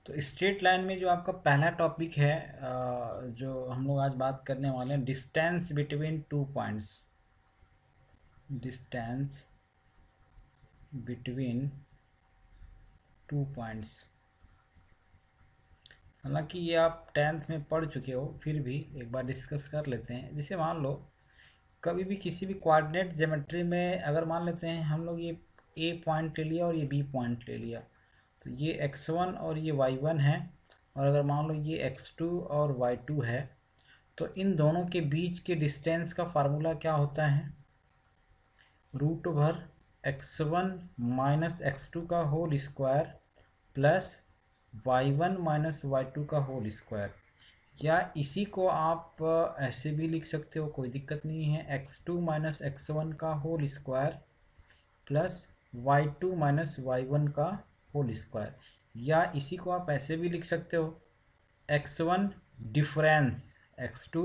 तो straight line में जो आपका पहला टॉपिक है, जो हम लोग आज बात करने वाले हैं, distance between two points. Distance between two points. हालांकि ये आप टेंथ में पढ़ चुके हो, फिर भी एक बार डिस्कस कर लेते हैं। जैसे मान लो कभी भी किसी भी कोऑर्डिनेट ज्योमेट्री में अगर मान लेते हैं हम लोग ये ए पॉइंट ले लिया और ये बी पॉइंट ले लिया, तो ये x1 और ये y1 है, और अगर मान लो ये x2 और y2 है, तो इन दोनों के बीच के डिस्टेंस का फार्मूला क्या होता है? Root over x1 minus x2 का whole square plus y1 minus y2 का होल स्क्वायर। या इसी को आप ऐसे भी लिख सकते हो, कोई दिक्कत नहीं है, x2 माइनस x1 का whole square plus y2 minus y1 का होल स्क्वायर। या इसी को आप ऐसे भी लिख सकते हो, x1 डिफरेंस x2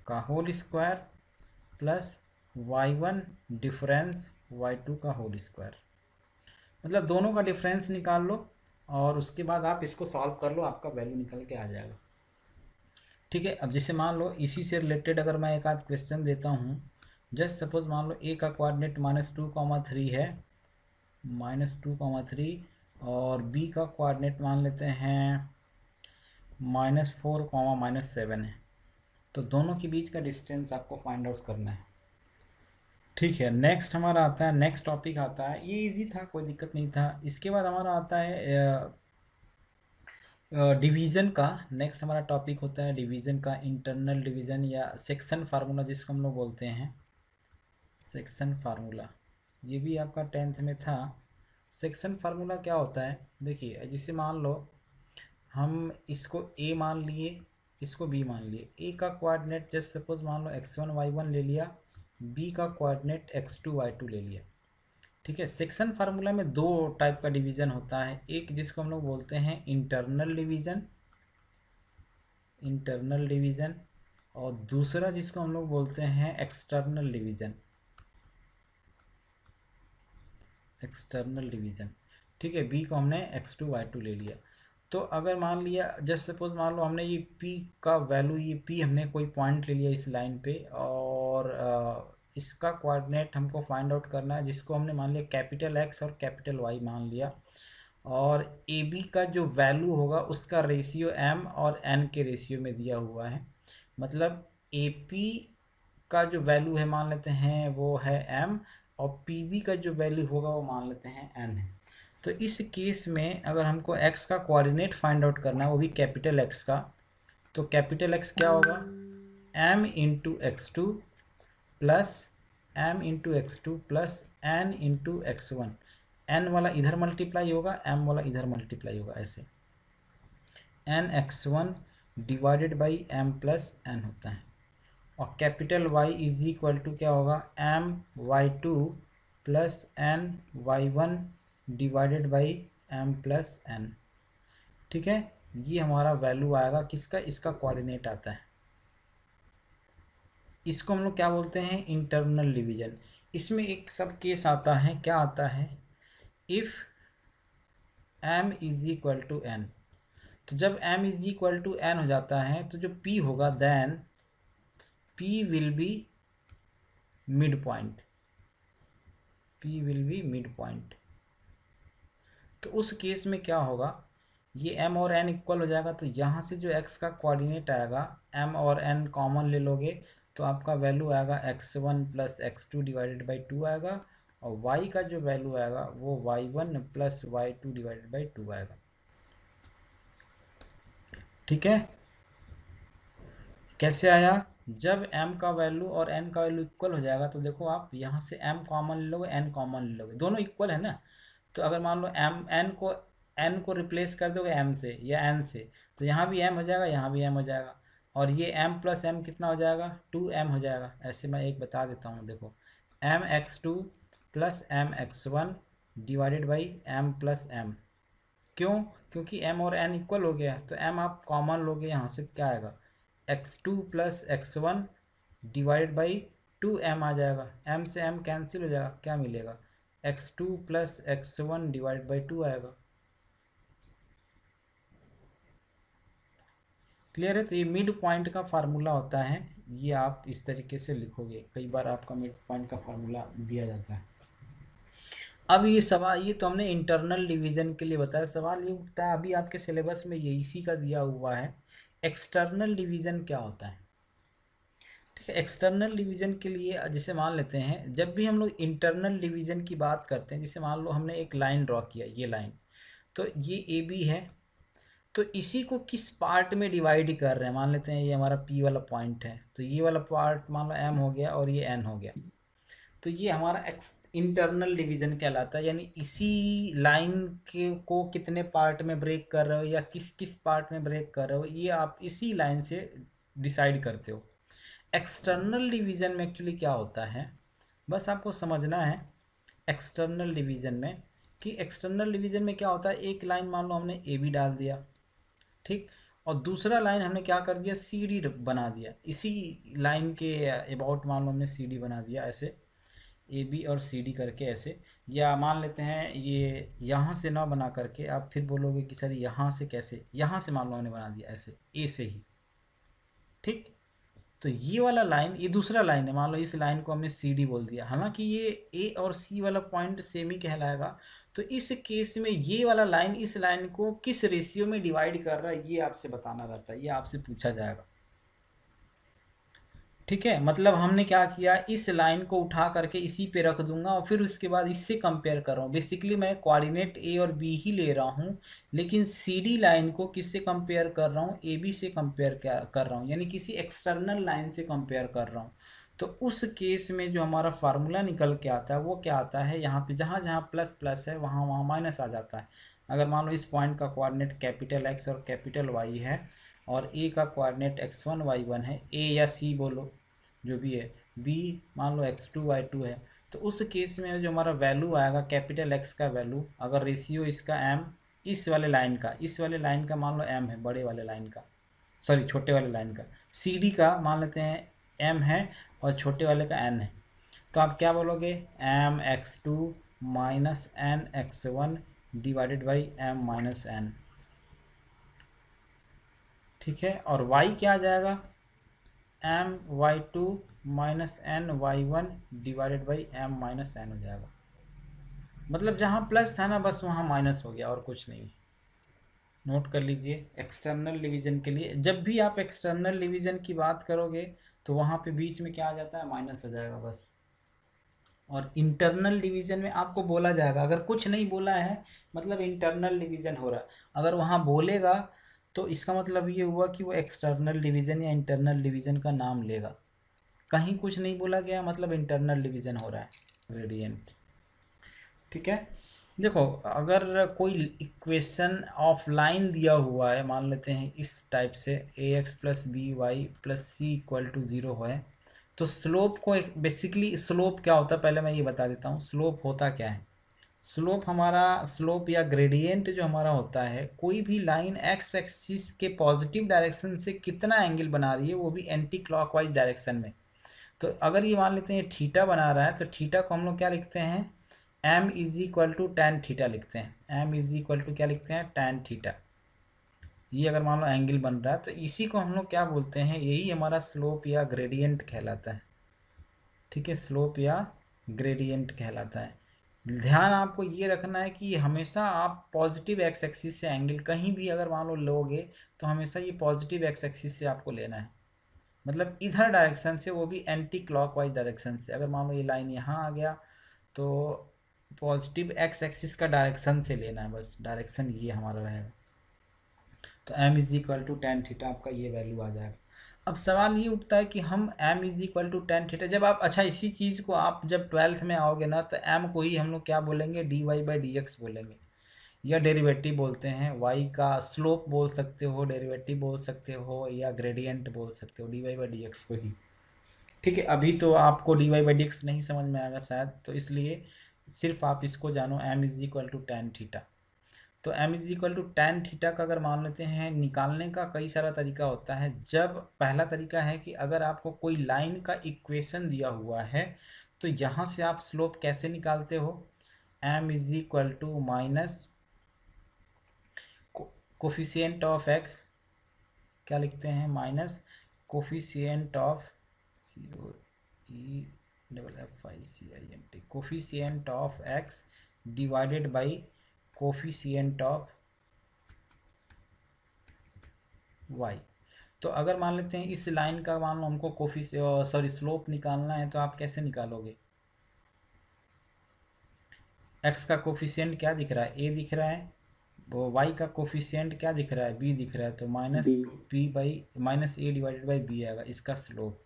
का whole square plus y1 difference y2 का होल स्क्वायर। मतलब दोनों का डिफरेंस निकाल लो और उसके बाद आप इसको सॉल्व कर लो, आपका वैल्यू निकल के आ जाएगा। ठीक है। अब जैसे मान लो इसी से रिलेटेड अगर मैं एक आध क्वेश्चन देता हूँ, जस्ट सपोज मान लो ए का कोऑर्डिनेट -2, 3 है, -2, 3, और बी का कोऑर्डिनेट मान लेते हैं -4, -7 है। तो दोनों के बीच का डिस्टेंस आपको फाइंड आउट करना है। ठीक है। नेक्स्ट हमारा आता है, नेक्स्ट टॉपिक आता है, ये इजी था, कोई दिक्कत नहीं था। इसके बाद हमारा आता है डिवीज़न का। नेक्स्ट हमारा टॉपिक होता है डिवीज़न का, इंटरनल डिवीज़न या सेक्शन फार्मूला जिसको हम लोग बोलते हैं, सेक्शन फार्मूला। ये भी आपका टेंथ में था। सेक्शन फार्मूला क्या होता है? देखिए, जैसे मान लो हम इसको ए मान लिए, इसको बी मान लिए। ए का कोऑर्डिनेट जस्ट सपोज मान लो x1 y1 ले लिया, बी का कोऑर्डिनेट x2 y2 ले लिया। ठीक है। सेक्शन फार्मूला में दो टाइप का डिवीज़न होता है, एक जिसको हम लोग बोलते हैं इंटरनल डिवीज़न, इंटरनल डिवीज़न, और दूसरा जिसको हम लोग बोलते हैं एक्सटर्नल डिवीज़न, एक्सटर्नल डिवीज़न। ठीक है। बी को हमने x2 y2 ले लिया। तो अगर मान लिया जस्ट सपोज मान लो हमने ये p का वैल्यू, ये p हमने कोई पॉइंट ले लिया इस लाइन पे, और इसका कोऑर्डिनेट हमको फाइंड आउट करना है, जिसको हमने मान लिया कैपिटल X और कैपिटल Y मान लिया। और ए बी का जो वैल्यू होगा उसका रेशियो m और n के रेशियो में दिया हुआ है। मतलब ए पी का जो वैल्यू है मान लेते हैं वो है m, और पी बी का जो वैल्यू होगा वो मान लेते हैं n है। तो इस केस में अगर हमको x का कोऑर्डिनेट फाइंड आउट करना है, वो भी कैपिटल X का, तो कैपिटल X क्या होगा? m into x2 plus m into x2 plus n into x1। n वाला इधर मल्टीप्लाई होगा, m वाला इधर मल्टीप्लाई होगा, ऐसे n x1 divided by m plus n होता है। और capital Y is equal to क्या होगा? my2 plus ny1 divided by m plus n। ठीक है। ये हमारा वैल्यू आएगा किसका? इसका कोऑर्डिनेट आता है। इसको हम लोग क्या बोलते हैं? Internal division. इसमें एक सब केस आता है, क्या आता है? If m is equal to n, तो जब m is equal to n हो जाता है तो जो p होगा, then p will be midpoint, p will be midpoint. तो उस केस में क्या होगा? ये m और n इक्वल हो जाएगा, तो यहाँ से जो x का कोऑर्डिनेट आएगा, m और n कॉमन ले लोगे तो आपका वैल्यू आएगा x1 plus x2 divided by 2 आएगा, और y का जो वैल्यू आएगा वो y1 plus y2 divided by 2 आएगा। ठीक है। कैसे आया? जब m का वैल्यू और n का वैल्यू इक्वल हो जाएगा, तो देखो आप यहाँ से m कॉमन ले लोगे, n कॉमन ले लोगे, दोनों इक्वल है ना। तो अगर मान लो n को रिप्लेस कर दोगे m से या n से, तो यहाँ भी m हो जाएगा, यहाँ भी m हो जाएगा, और ये m प्लस m कितना हो जाएगा? 2m हो जाएगा। ऐसे मैं एक बता देता हूँ, देखो mx2 plus mx1 divided by m plus m। क्यों? क्योंकि m और n इक्वल हो गया, तो m आप कॉमन लोगे, यहाँ से क्या आएगा? x2 plus x1 divided by 2m आ जाएगा, m से m कैंसिल हो जाएगा, क्या मिलेगा? x2 plus x1 divide by 2 आएगा। क्लियर है। तो ये मिड पॉइंट का फार्मूला होता है, ये आप इस तरीके से लिखोगे, कई बार आपका मिड पॉइंट का फार्मूला दिया जाता है। अब ये सवाल, ये तो हमने इंटरनल डिवीजन के लिए बताया। सवाल ये उठता है, अभी आपके सिलेबस में ये इसी का दिया हुआ है, एक्सटर्नल डिवीजन क्या होता है। ठीक है, एक्सटर्नल डिवीजन के लिए जैसे मान लेते हैं, जब भी हम लोग इंटरनल डिवीजन की बात करते हैं, जैसे मान लो हमने एक लाइन ड्रॉ किया, ये लाइन, तो ये ए बी है, तो इसी को किस पार्ट में डिवाइड कर रहे हैं, मान लेते हैं ये हमारा पी वाला पॉइंट है, तो ये वाला पार्ट मान लो एम हो गया और ये एन हो गया, तो ये हमारा इंटरनल डिवीजन कहलाता है। यानी इसी लाइन के को कितने पार्ट में ब्रेक कर रहे हो या किस किस पार्ट में ब्रेक कर रहे हो, ये आप इसी लाइन से डिसाइड करते हो। एक्सटर्नल डिवीजन में एक्चुअली क्या होता है, बस आपको समझना है एक्सटर्नल डिवीजन में, कि एक्सटर्नल डिवीजन में क्या होता है, एक लाइन मान लो हमने ए बी डाल दिया, ठीक, और दूसरा लाइन हमने क्या कर दिया, सी डी बना दिया, इसी लाइन के अबाउट मान लो हमने सी डी बना दिया, ऐसे ए बी और सी डी करके ऐसे, या मान लेते हैं ये यहाँ से ना बना करके, आप फिर बोलोगे कि सर यहाँ से कैसे, यहाँ से मान लो हमने बना दिया ऐसे ए से ही, ठीक। तो ये वाला लाइन, ये दूसरा लाइन है, मान लो इस लाइन को हमने सी डी बोल दिया, हालांकि ये ए और सी वाला पॉइंट सेम ही कहलाएगा। तो इस केस में ये वाला लाइन इस लाइन को किस रेशियो में डिवाइड कर रहा है, ये आपसे बताना रहता है, ये आपसे पूछा जाएगा। ठीक है, मतलब हमने क्या किया, इस लाइन को उठा करके इसी पे रख दूंगा और फिर उसके बाद इससे कंपेयर कर रहा हूँ। बेसिकली मैं कोऑर्डिनेट ए और बी ही ले रहा हूँ, लेकिन सी डी लाइन को किससे कंपेयर कर रहा हूँ, ए बी से कंपेयर कर रहा हूँ, यानी किसी एक्सटर्नल लाइन से कंपेयर कर रहा हूँ। तो उस केस में जो हमारा फार्मूला निकल के आता है वो क्या आता है, यहाँ पे जहाँ जहाँ प्लस प्लस है वहाँ वहाँ माइनस आ जाता है। अगर मान लो इस पॉइंट का कोऑर्डिनेट कैपिटल एक्स और कैपिटल वाई है और ए का कोऑर्डिनेट x1 y1 है, ए या सी बोलो जो भी है, बी मान लो x2 y2 है, तो उस केस में जो हमारा वैल्यू आएगा कैपिटल एक्स का वैल्यू, अगर रेशियो इसका m, इस वाले लाइन का मान लो m है, बड़े वाले लाइन का, सॉरी छोटे वाले लाइन का, सी डी का मान लेते हैं m है और छोटे वाले का n है, तो आप क्या बोलोगे, m x2 minus n x1 divided by m minus n। ठीक है, और y क्या आ जाएगा, m y two minus n y one divided by m minus n हो जाएगा। मतलब जहाँ प्लस था ना बस वहाँ माइनस हो गया और कुछ नहीं। नोट कर लीजिए, एक्सटर्नल डिवीजन के लिए जब भी आप एक्सटर्नल डिवीजन की बात करोगे तो वहाँ पे बीच में क्या आ जाता है, माइनस हो जाएगा बस। और इंटरनल डिवीजन में आपको बोला जाएगा, अगर कुछ नहीं बोला है मतलब इंटरनल डिवीजन हो रहा है, अगर वहाँ बोलेगा तो इसका मतलब ये हुआ कि वो एक्सटर्नल डिवीजन या इंटरनल डिवीजन का नाम लेगा। कहीं कुछ नहीं बोला गया मतलब इंटरनल डिवीजन हो रहा है, ग्रेडियंट। ठीक है, देखो अगर कोई इक्वेशन ऑफ लाइन दिया हुआ है, मान लेते हैं इस टाइप से a x plus b y plus c equal to zero है, तो स्लोप को, बेसिकली स्लोप क्या होता है पहले मैं ये बता देता हूँ, स्लोप होता क्या है। स्लोप हमारा, स्लोप या ग्रेडियंट जो हमारा होता है, कोई भी लाइन एक्स एक्सिस के पॉजिटिव डायरेक्शन से कितना एंगल बना रही है, वो भी एंटी क्लॉकवाइज डायरेक्शन में। तो अगर ये मान लेते हैं थीटा बना रहा है, तो थीटा को हम लोग क्या लिखते हैं, m is equal to tan theta लिखते हैं, एम इज इक्वल टू क्या लिखते हैं, टैन थीटा। ये अगर मान लो एंगल बन रहा है तो इसी को हम लोग क्या बोलते हैं, यही हमारा स्लोप या ग्रेडियंट कहलाता है। ठीक है, स्लोप या ग्रेडियंट कहलाता है। ध्यान आपको ये रखना है कि हमेशा आप पॉजिटिव एक्स एक्सिस से एंगल कहीं भी अगर मान लो लोगे तो हमेशा ये पॉजिटिव एक्स एक्सिस से आपको लेना है, मतलब इधर डायरेक्शन से, वो भी एंटी क्लॉकवाइज डायरेक्शन से। अगर मान लो ये लाइन यहाँ आ गया तो पॉजिटिव एक्स एक्सिस का डायरेक्शन से लेना है, बस डायरेक्शन ये हमारा रहेगा। तो m is equal to tan theta आपका ये वैल्यू आ जाएगा। अब सवाल ये उठता है कि हम m is equal to tan theta, जब आप, अच्छा इसी चीज़ को आप जब 12th में आओगे ना तो m को ही हम लोग क्या बोलेंगे, d y by d x बोलेंगे, या डेरिवेटिव बोलते हैं, y का स्लोप बोल सकते हो, डेरिवेटिव बोल सकते हो, या ग्रेडियंट बोल सकते हो, d y by d x को ही। ठीक है, अभी तो आपको d y by d x नहीं समझ में आएगा शायद, तो इसलिए सिर्फ आप इसको जानो m is equal to tan theta. तो m is equal to tan theta का अगर मान लेते हैं, निकालने का कई सारा तरीका होता है। जब पहला तरीका है कि अगर आपको कोई लाइन का इक्वेशन दिया हुआ है तो यहाँ से आप स्लोप कैसे निकालते हो, m is equal to minus coefficient of x, क्या लिखते हैं, minus coefficient of COEFFICINT coefficient of x divided by coefficient of y। तो अगर मान लेते हैं इस लाइन का मान लो हमको स्लोप निकालना है, तो आप कैसे निकालोगे? x का कोफिशिएंट क्या दिख रहा है, a दिख रहा है, वो y का कोफिशिएंट क्या दिख रहा है, b दिख रहा है, तो minus a divided by b आएगा इसका स्लोप।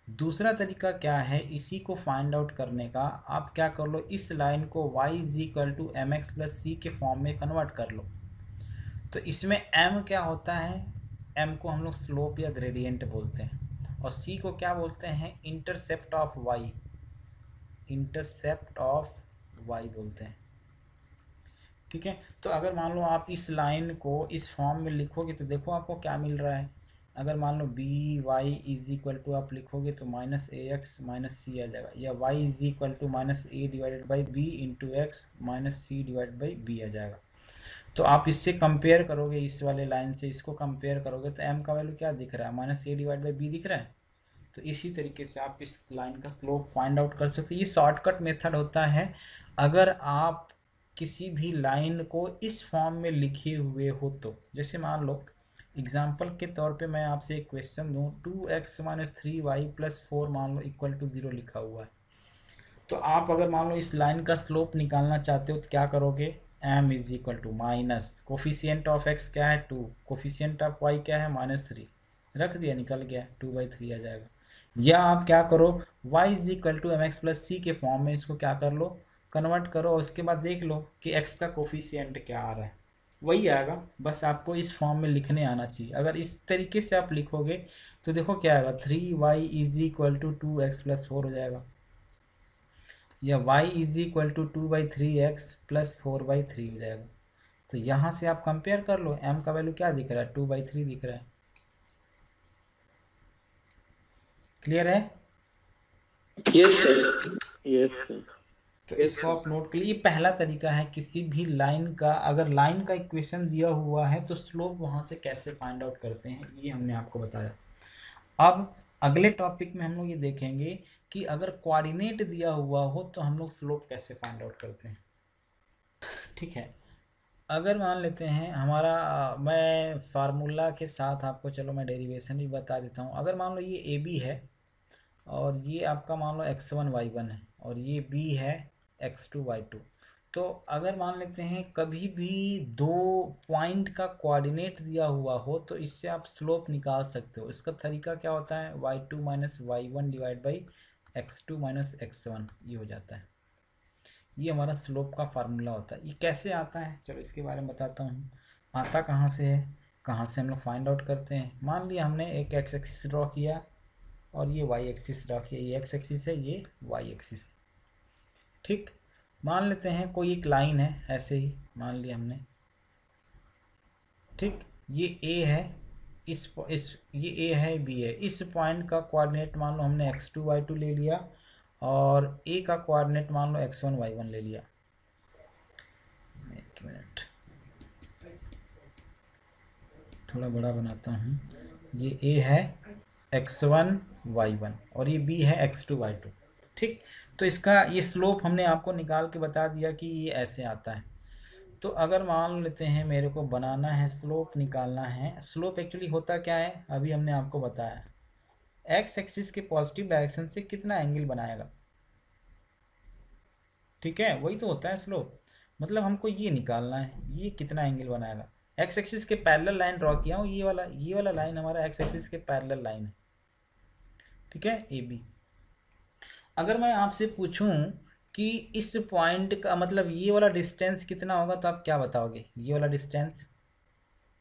दूसरा तरीका क्या है इसी को फाइंड आउट करने का, आप क्या कर लो, इस लाइन को y is equal to m x plus c के फॉर्म में कन्वर्ट कर लो। तो इसमें m क्या होता है, m को हम लोग स्लोप या ग्रेडियंट बोलते हैं, और c को क्या बोलते हैं, intercept of y, intercept of y बोलते हैं। ठीक है, तो अगर मान लो आप इस लाइन को इस फॉर्म में लिखोगे तो देखो आपको क्या मिल रहा है। अगर मान लो b y is equal to आप लिखोगे तो minus a x minus c आ जाएगा, या y is equal to minus a divided by b into x minus c divided by b आ जाएगा। तो आप इससे कंपेयर करोगे, इस वाले लाइन से इसको कंपेयर करोगे तो m का वैल्यू क्या दिख रहा है, minus a divide by b दिख रहा है। तो इसी तरीके से आप इस लाइन का स्लोप फाइंड आउट कर सकते हैं। ये शॉर्टकट मेथड होता है अगर आप किसी भी लाइन को इस फॉर्म में लिखे हुए हो तो। जैसे मान लो एग्जाम्पल के तौर पे मैं आपसे एक क्वेश्चन दूँ, 2x माइनस 3y प्लस 4 मान लो इक्वल टू 0 लिखा हुआ है, तो आप अगर मान लो इस लाइन का स्लोप निकालना चाहते हो तो क्या करोगे, m is equal to minus coefficient of x क्या है 2, कोफिशिएंट ऑफ y क्या है -3, रख दिया निकल गया 2/3 आ जाएगा। या आप क्या करो, y is equal to m x plus c के फॉर्म में इसको क्या कर लो, कन्वर्ट करो, और उसके बाद देख लो कि x का कोफिशिएंट क्या आ रहा है, वही आएगा। बस आपको इस फॉर्म में लिखने आना चाहिए। अगर इस तरीके से आप लिखोगे तो देखो क्या आएगा, 3y is equal to 2x plus 4 हो जाएगा, या y is equal to 2/3x plus 4/3 हो जाएगा। तो यहाँ से आप कंपेयर कर लो, m का वैल्यू क्या दिख रहा है, 2/3 दिख रहा है। क्लियर है? Yes sir, yes sir. तो इसको आप नोट कर लीजिए, ये पहला तरीका है किसी भी लाइन का, अगर लाइन का इक्वेशन दिया हुआ है तो स्लोप वहाँ से कैसे फाइंड आउट करते हैं, ये हमने आपको बताया। अब अगले टॉपिक में हम लोग ये देखेंगे कि अगर कोऑर्डिनेट दिया हुआ हो तो हम लोग स्लोप कैसे फाइंड आउट करते हैं। ठीक है, अगर मान लेते हैं हमारा मैं फार्मूला के साथ आपको, चलो मैं डेरिवेशन भी बता देता हूँ। अगर मान लो ये ए बी है और ये आपका मान लो x1 y1 है, और ये b है x2 y2, तो अगर मान लेते हैं कभी भी दो पॉइंट का कोऑर्डिनेट दिया हुआ हो तो इससे आप स्लोप निकाल सकते हो। इसका तरीका क्या होता है, y2 minus y1 divide by x2 minus x1, ये हो जाता है। ये हमारा स्लोप का फार्मूला होता है। ये कैसे आता है, चलो इसके बारे में बताता हूँ। आता कहाँ से है, कहाँ से हम लोग फाइंड आउट करते हैं। मान लिया हमने एक एक्स एक्सिस ड्रॉ किया और ये वाई एक्सिस ड्रॉ किया, ये एक्स एक्सिस है, ये वाई एक्सिस है। ठीक, मान लेते हैं कोई एक लाइन है, ऐसे ही मान लिया हमने। ठीक, ये ए है, ये ए है, बी है, इस पॉइंट का कोऑर्डिनेट मान लो हमने x2 y2 ले लिया, और ए का कोऑर्डिनेट मान लो x1 y1 ले लिया। एक मिनट थोड़ा बड़ा बनाता हूँ। ये ए है x1 y1 और ये b है x2 y2। ठीक, तो इसका ये स्लोप हमने आपको निकाल के बता दिया कि ये ऐसे आता है। तो अगर मान लेते हैं मेरे को बनाना है, स्लोप निकालना है। स्लोप एक्चुअली होता क्या है, अभी हमने आपको बताया, एक्स एक्सिस के पॉजिटिव डायरेक्शन से कितना एंगल बनाएगा। ठीक है, वही तो होता है स्लोप। मतलब हमको ये निकालना है, ये कितना एंगल बनाएगा। एक्स एक्सिस के पैरेलल लाइन ड्रॉ किया हूँ, ये वाला लाइन हमारा एक्स एक्सिस के पैरेलल लाइन है। ठीक है, ए बी। अगर मैं आपसे पूछूं कि इस पॉइंट का मतलब ये वाला डिस्टेंस कितना होगा, तो आप क्या बताओगे, ये वाला डिस्टेंस।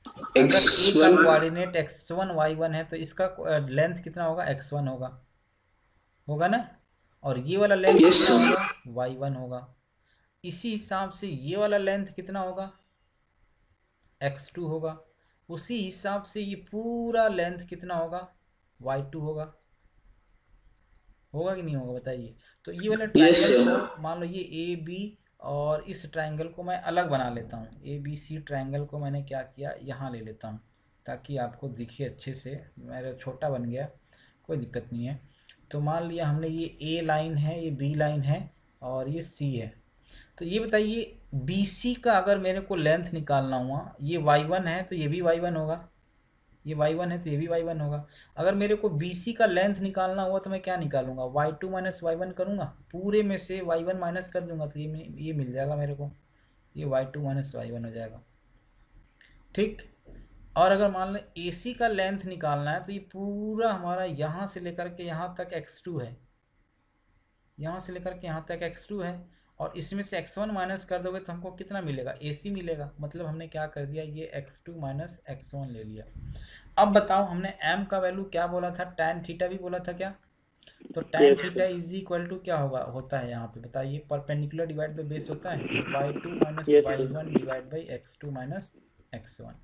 अगर ए का कोऑर्डिनेट x1 y1 है तो इसका लेंथ कितना होगा, x1 होगा ना, और ये वाला लेंथ कितना होगा, y1 होगा। इसी हिसाब से ये वाला लेंथ कितना होगा, x2 होगा। उसी हिसाब से ये पूरा लेंथ कितना होगा, y2 होगा कि नहीं होगा, बताइए। तो ये वाला ट्रायंगल को मान लो ये ए बी, और इस ट्रायंगल को मैं अलग बना लेता हूँ। ए बी सी ट्रायंगल को मैंने क्या किया, यहाँ ले लेता हूँ। ताकि आपको दिखे अच्छे से। मेरा छोटा बन गया, कोई दिक्कत नहीं है। तो मान लिया हमने ये ए लाइन है, ये बी लाइन है और ये सी है। तो ये बताइए बी सी का अगर मेरे को लेंथ निकालना हुआ, ये y1 है तो ये भी y1 होगा, ये y1 है तो ये भी y1 होगा। अगर मेरे को बी सी का लेंथ निकालना हुआ तो मैं क्या निकालूंगा, y2 माइनस y1 करूँगा, पूरे में से y1 माइनस कर दूंगा तो ये मिल जाएगा मेरे को, ये y2 माइनस y1 हो जाएगा। ठीक। और अगर मान लें ए सी का लेंथ निकालना है तो ये पूरा हमारा यहाँ से लेकर के यहाँ तक x2 है, यहाँ से लेकर के यहाँ तक x2 है, और इसमें से x1 माइनस कर दोगे तो हमको कितना मिलेगा, AC मिलेगा। मतलब हमने क्या कर दिया, ये x2 माइनस x1 ले लिया। अब बताओ हमने m का वैल्यू क्या बोला था, tan थीटा भी बोला था क्या? तो tan yes theta sir. Is equal to क्या होगा, होता है यहाँ पे बताइए, परपेंडिकुलर डिवाइड बाई बेस होता है, y2 minus yes sir. y1 divide by x2 minus x1।